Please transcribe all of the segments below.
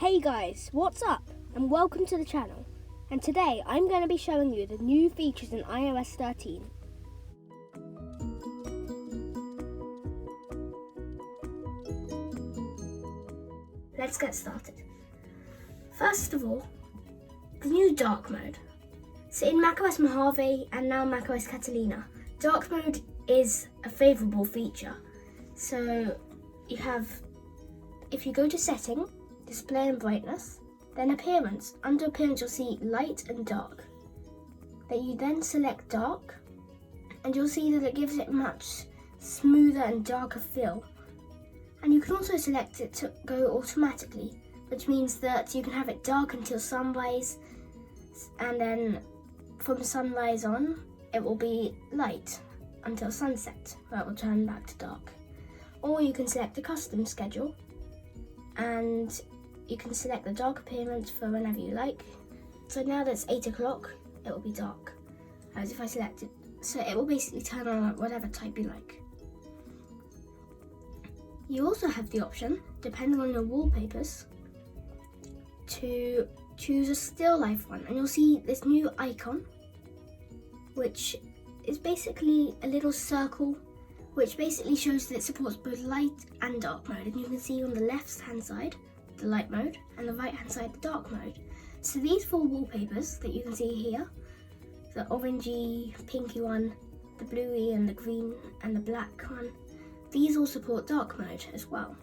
Hey guys, what's up? And welcome to the channel. And today I'm going to be showing you the new features in iOS 13. Let's get started. First of all, the new dark mode. So in macOS Mojave and now macOS Catalina, dark mode is a favourable feature. So you have, if you go to setting, display and brightness, then appearance. Under appearance you'll see light and dark. Then you then select dark and you'll see that it gives it much smoother and darker feel. And you can also select it to go automatically, which means that you can have it dark until sunrise, and then from sunrise on it will be light until sunset, where it will turn back to dark. Or you can select a custom schedule and you can select the dark appearance for whenever you like. So now that it's 8 o'clock, it will be dark, as if I select it. So it will basically turn on whatever type you like. You also have the option, depending on your wallpapers, to choose a still life one, and you'll see this new icon, which is basically a little circle, which basically shows that it supports both light and dark mode. And you can see on the left hand side the light mode and the right hand side the dark mode. So these four wallpapers that you can see here, the orangey, pinky one, the bluey and the green and the black one, these all support dark mode as well.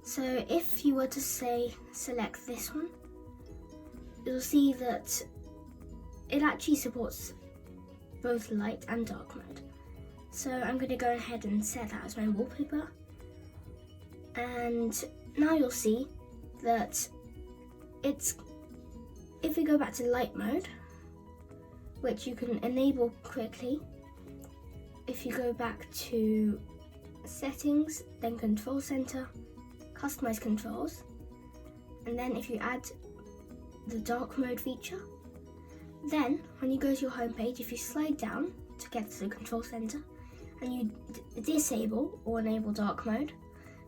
So if you were to say select this one, you'll see that it actually supports both light and dark mode. So I'm going to go ahead and set that as my wallpaper. And now you'll see that it's, if we go back to light mode, which you can enable quickly, if you go back to settings, then control center, customize controls, and then if you add the dark mode feature, then when you go to your home page, if you slide down to get to the control center and you disable or enable dark mode,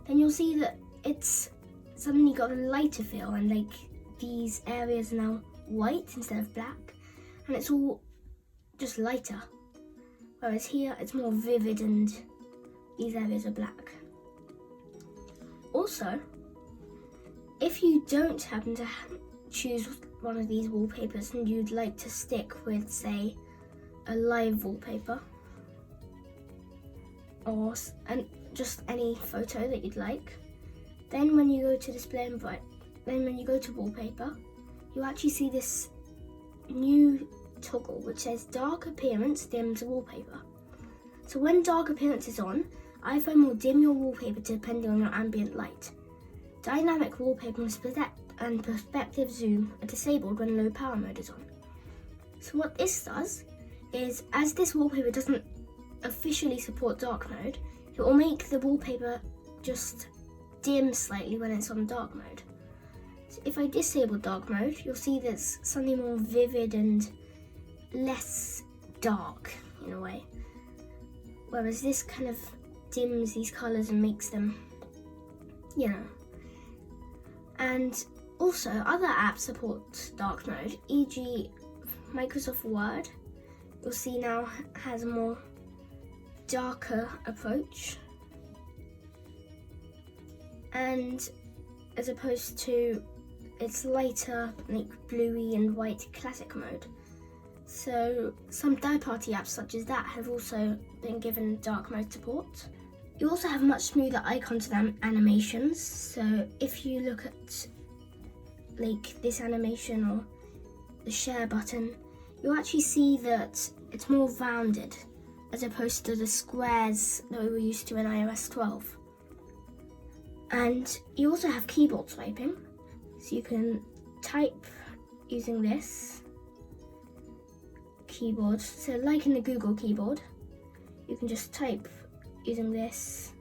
then you'll see that it's suddenly got a lighter feel, and like these areas are now white instead of black, and it's all just lighter, whereas here it's more vivid and these areas are black. Also, if you don't happen to choose one of these wallpapers and you'd like to stick with, say, a live wallpaper or just any photo that you'd like, then when you go to display and bright, then when you go to wallpaper, you actually see this new toggle which says dark appearance dims wallpaper. So when dark appearance is on, iPhone will dim your wallpaper depending on your ambient light. Dynamic wallpaper and perspective zoom are disabled when low power mode is on. So what this does is, as this wallpaper doesn't officially support dark mode, it will make the wallpaper just dim slightly when it's on dark mode. So if I disable dark mode, you'll see that it's suddenly more vivid and less dark in a way. Whereas this kind of dims these colours and makes them, you know. And also other apps support dark mode, e.g. Microsoft Word, you'll see now has a more darker approach, and as opposed to its lighter, like bluey and white classic mode. So some third-party apps such as that have also been given dark mode support. You also have much smoother icons and animations. So if you look at like this animation or the share button, you'll actually see that it's more rounded as opposed to the squares that we were used to in iOS 12. And you also have keyboard swiping, so you can type using this keyboard. So like in the Google keyboard, you can just type using this.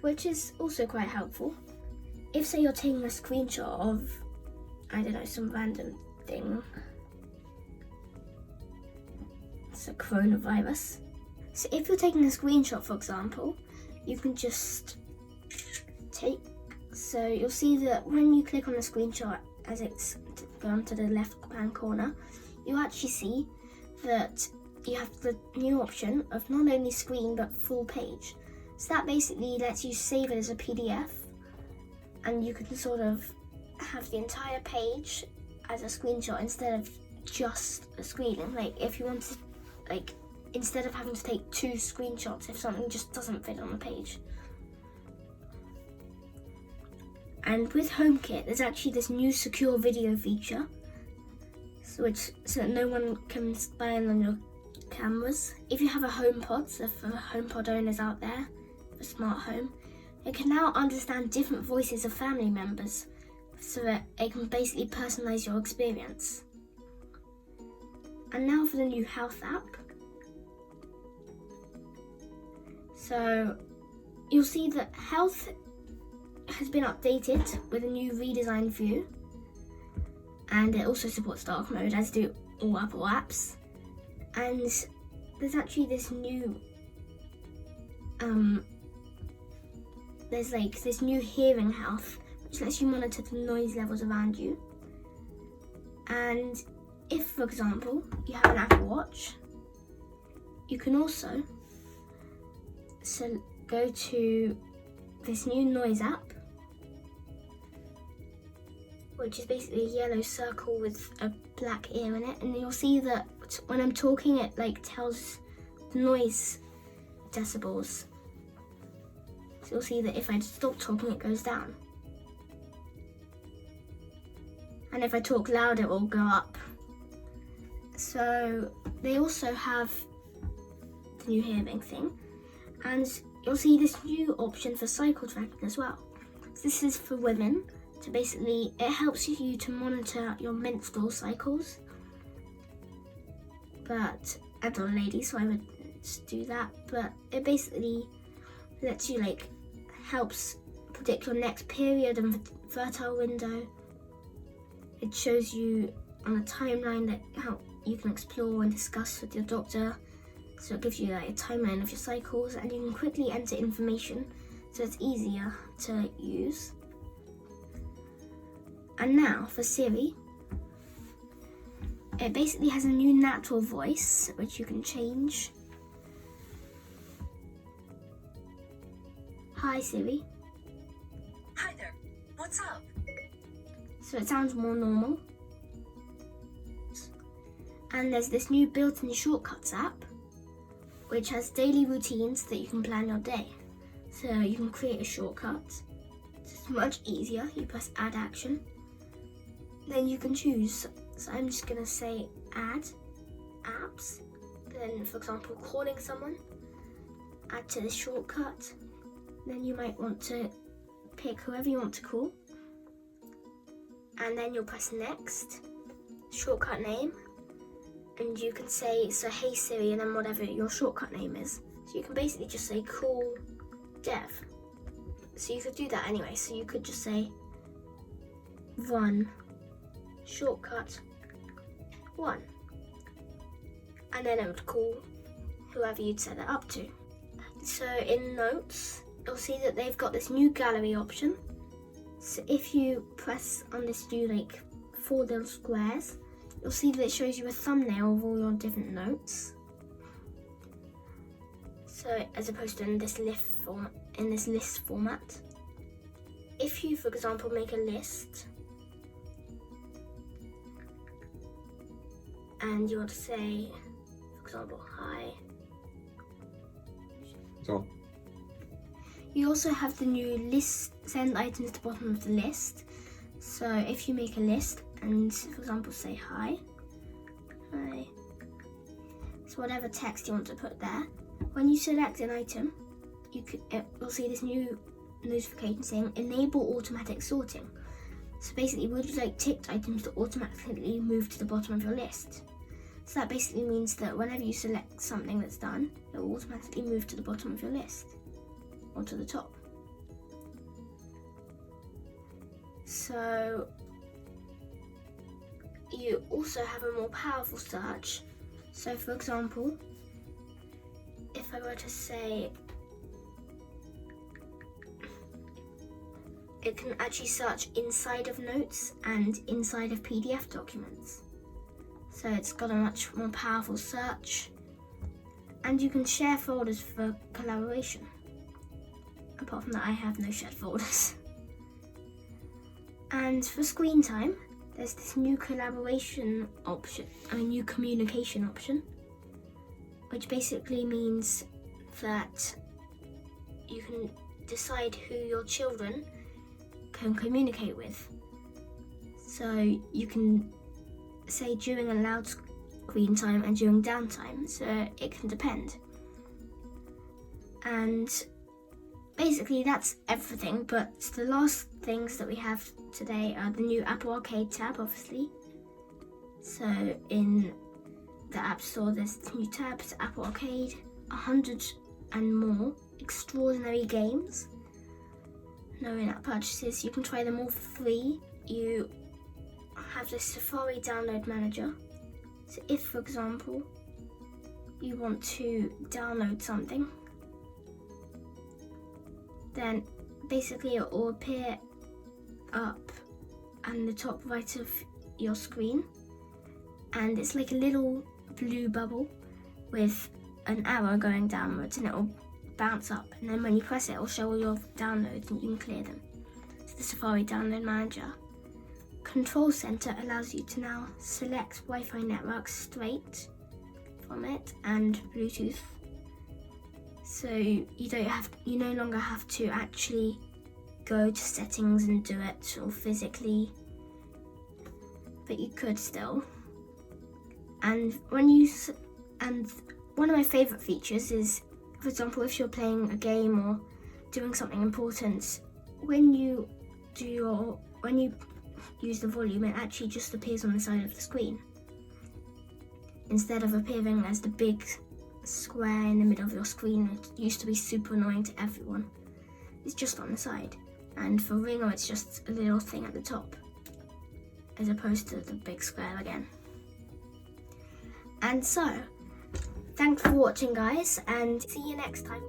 Which is also quite helpful. If, say, you're taking a screenshot of, I don't know, some random thing, it's a coronavirus. So if you're taking a screenshot, for example, you can just so you'll see that when you click on the screenshot as it's gone to the left hand corner, you actually see that you have the new option of not only screen but full page. So that basically lets you save it as a PDF, and you can sort of have the entire page as a screenshot instead of just a screen. Like if you wanted, like instead of having to take 2 screenshots if something just doesn't fit on the page. And with HomeKit, there's actually this new secure video feature, so that no one can spy on your cameras. If you have a HomePod, so for HomePod owners out there, a smart home, it can now understand different voices of family members, so that it can basically personalize your experience. And now for the new Health app. So you'll see that Health has been updated with a new redesigned view, and it also supports dark mode, as do all Apple apps. And there's actually this new this new hearing health, which lets you monitor the noise levels around you. And if, for example, you have an Apple Watch, you can also go to this new noise app, which is basically a yellow circle with a black ear in it, and you'll see that when I'm talking it tells the noise decibels. So you'll see that if I stop talking it goes down, and if I talk loud it will go up. So they also have the new hearing thing, and you'll see this new option for cycle tracking as well. So this is for women. So basically, it helps you to monitor your menstrual cycles. But I'm not a lady, so I would do that. But it basically lets you helps predict your next period and fertile window. It shows you on a timeline that how you can explore and discuss with your doctor. So it gives you a timeline of your cycles, and you can quickly enter information, so it's easier to use. And now for Siri, it basically has a new natural voice which you can change. Hi Siri. Hi there, what's up? So it sounds more normal. And there's this new built-in shortcuts app, which has daily routines that you can plan your day. So you can create a shortcut. It's much easier. You press add action. Then you can choose. So I'm just gonna say add apps. Then for example, calling someone, add to this shortcut. Then you might want to pick whoever you want to call. And then you'll press next, shortcut name. And you can say, so hey Siri, and then whatever your shortcut name is. So you can basically just say call Dev. So you could do that anyway. So you could just say run shortcut 1. And then it would call whoever you'd set it up to. So in Notes, you'll see that they've got this new gallery option. So if you press on this new 4 little squares, you'll see that it shows you a thumbnail of all your different notes. So as opposed to in this list format. If you, for example, make a list and you want to say, for example, hi. So. You also have the new list, send items to the bottom of the list. So if you make a list and, for example, say hi. So whatever text you want to put there. When you select an item, you'll see this new notification saying enable automatic sorting. So basically, would you like ticked items to automatically move to the bottom of your list? So that basically means that whenever you select something that's done, it will automatically move to the bottom of your list or to the top. So you also have a more powerful search. So for example, if I were to say it can actually search inside of notes and inside of PDF documents. So it's got a much more powerful search, and you can share folders for collaboration. Apart from that, I have no shared folders. And for screen time, there's this new communication option, which basically means that you can decide who your children can communicate with. So you can say during allowed screen time and during downtime, so it can depend. And basically that's everything, but the last things that we have today are the new Apple Arcade tab, obviously. So in the App Store there's new tabs, Apple Arcade, 100 and more extraordinary games. No in-app purchases, you can try them all for free. You have the Safari download manager. So if, for example, you want to download something, then basically it will appear up in the top right of your screen, and it's like a little blue bubble with an arrow going downwards, and it will bounce up, and then when you press it will show all your downloads and you can clear them. So the Safari download manager. Control Center allows you to now select Wi-Fi networks straight from it and Bluetooth. So you no longer have to actually go to settings and do it all physically, but you could still. And one of my favorite features is, for example, if you're playing a game or doing something important, when you use the volume, it actually just appears on the side of the screen instead of appearing as the big square in the middle of your screen. It used to be super annoying to everyone. It's just on the side, and for Ringo it's just a little thing at the top as opposed to the big square again. And so, thanks for watching guys, and see you next time.